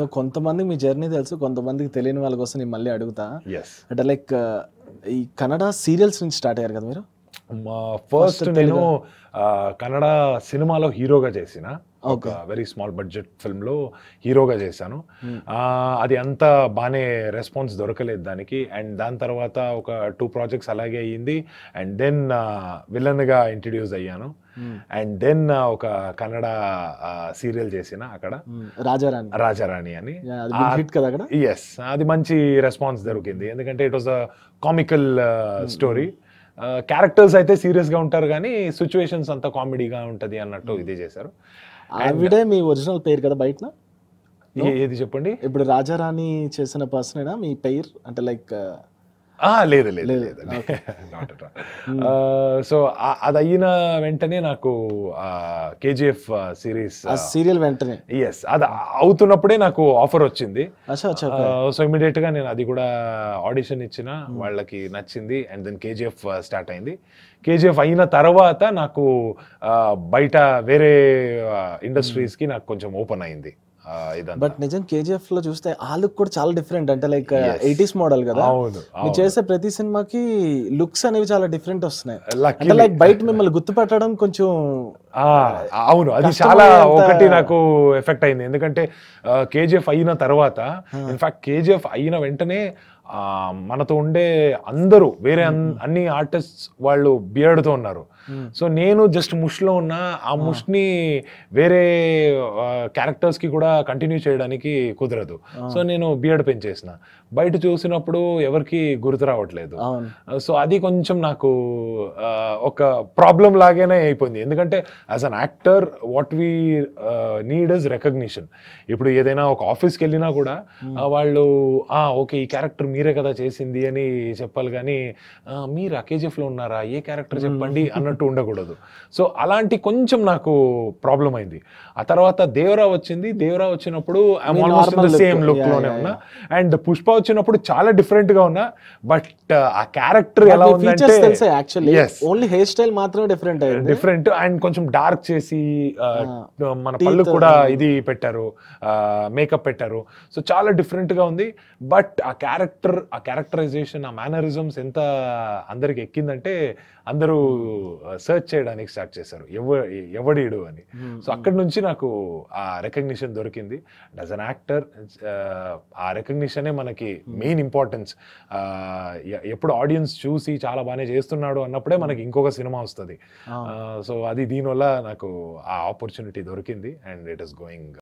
కొంతమందికి మీ జర్నీ తెలుసు. కొంతమందికి తెలియని వాళ్ళ కోసం నేను మళ్ళీ అడుగుతా. యెస్. అంటే లైక్ ఈ కన్నడ సీరియల్స్ నుంచి స్టార్ట్ అయ్యారు కదా మీరు? ఫస్ట్ నేను కన్నడ సినిమాలో హీరోగా చేసిన ఒక వెరీ స్మాల్ బడ్జెట్ ఫిల్మ్లో హీరోగా చేశాను. అది అంత బాగానే రెస్పాన్స్ దొరకలేదు దానికి. అండ్ దాని తర్వాత ఒక 2 ప్రాజెక్ట్స్ అలాగే అయ్యింది. అండ్ దెన్ విలన్గా ఇంట్రడ్యూస్ అయ్యాను. అండ్ దెన్ ఒక కన్నడ సీరియల్ చేసిన అక్కడ రాజారాణి అని. ఎస్, అది మంచి రెస్పాన్స్ దొరికింది. ఎందుకంటే it was a comical story. Characters అయితే సీరియస్గా ఉంటారు కానీ సిచ్యువేషన్స్ అంతా కామెడీగా ఉంటుంది అన్నట్టు ఇది చేశారు. ఆవిడే మీ ఒరిజినల్ పేరు కదా బయట? ఏది చెప్పండి. ఇప్పుడు రాజారాణి చేసిన పర్సనేనా మీ పేరు? అంటే లైక్ లేదు. సో అది అయిన వెంటనే నాకు కేజీఎఫ్ సీరియల్ వెంటనే ఎస్ అది అవుతున్నప్పుడే నాకు ఆఫర్ వచ్చింది. సో ఇమీడియట్ గా నేను అది కూడా ఆడిషన్ ఇచ్చిన, వాళ్ళకి నచ్చింది. అండ్ దెన్ కేజీఎఫ్ స్టార్ట్ అయింది. కేజీఎఫ్ అయిన తర్వాత నాకు బయట వేరే ఇండస్ట్రీస్ కి నాకు కొంచెం ఓపెన్ అయింది. బట్ నిజం కేజీఎఫ్ లో చూస్తే ఆ లుక్ కూడా చాలా డిఫరెంట్. అంటే లైక్ 80s మోడల్ కదా. మీరు చేసే ప్రతి సినిమాకి లుక్స్ అనేవి చాలా డిఫరెంట్ వస్తున్నాయి. అంటే లైక్ బయట మిమ్మల్ని గుర్తుపట్టడం కొంచెం అవును, అది చాలా ఒకటి నాకు ఎఫెక్ట్ అయింది. ఎందుకంటే కేజీఎఫ్ అయిన తర్వాత ఇన్ఫాక్ట్ కేజీఎఫ్ అయిన వెంటనే మనతో ఉండే అందరూ వేరే అన్ని ఆర్టిస్ట్స్ వాళ్ళు బియర్డ్తో ఉన్నారు. సో నేను జస్ట్ ముష్లో ఉన్నా. ఆ ముష్ని వేరే క్యారెక్టర్స్కి కూడా కంటిన్యూ చేయడానికి కుదరదు. సో నేను బియర్డ్ పెంచేసిన. బయట చూసినప్పుడు ఎవరికి గుర్తు రావట్లేదు. సో అది కొంచెం నాకు ఒక ప్రాబ్లం లాగానే అయిపోయింది. ఎందుకంటే as an actor what we need is recognition. ఇప్పుడు ఏదైనా ఒక ఆఫీస్కి వెళ్ళినా కూడా వాళ్ళు ఓకే ఈ క్యారెక్టర్ మీరే కదా చేసింది అని చెప్పాలి, కానీ మీరు ఆ కేజీఎఫ్లో ఉన్నారా, ఏ క్యారెక్టర్ చెప్పండి అన్నట్టు ఉండకూడదు. సో అలాంటి కొంచెం నాకు ప్రాబ్లం అయింది. ఆ తర్వాత దేవరా వచ్చింది. దేవరా వచ్చినప్పుడు I'm almost in the same look లోనే ఉన్నా. అండ్ పుష్ప వచ్చినప్పుడు చాలా డిఫరెంట్ గా ఉన్నా. బట్ ఆ క్యారెక్టర్ ఎలా ఉందంటే ఓన్లీ హెయిర్ స్టైల్ మాత్రమే డిఫరెంట్ అండ్ కొంచెం డార్క్ చేసి మన పళ్ళు కూడా ఇది పెట్టారు, మేకప్ పెట్టారు. సో చాలా డిఫరెంట్ గా ఉంది. బట్ ఆ క్యారెక్టరైజేషన్, ఆ మేనరిజమ్స్ ఎంత అందరికి ఎక్కిందంటే అందరూ సర్చ్ చేయడానికి స్టార్ట్ చేశారు ఎవడీడు అని. సో అక్కడి నుంచి నాకు ఆ రికగ్నిషన్ దొరికింది. యాజ్ అన్ యాక్టర్ ఆ రికగ్నిషనే మనకి మెయిన్ ఇంపార్టెన్స్. ఎప్పుడు ఆడియన్స్ చూసి చాలా బాగానే చేస్తున్నాడు అన్నప్పుడే మనకి ఇంకొక సినిమా వస్తుంది. సో అది దీనివల్ల నాకు ఆ ఆపర్చునిటీ దొరికింది అండ్ ఇట్ ఈస్ గోయింగ్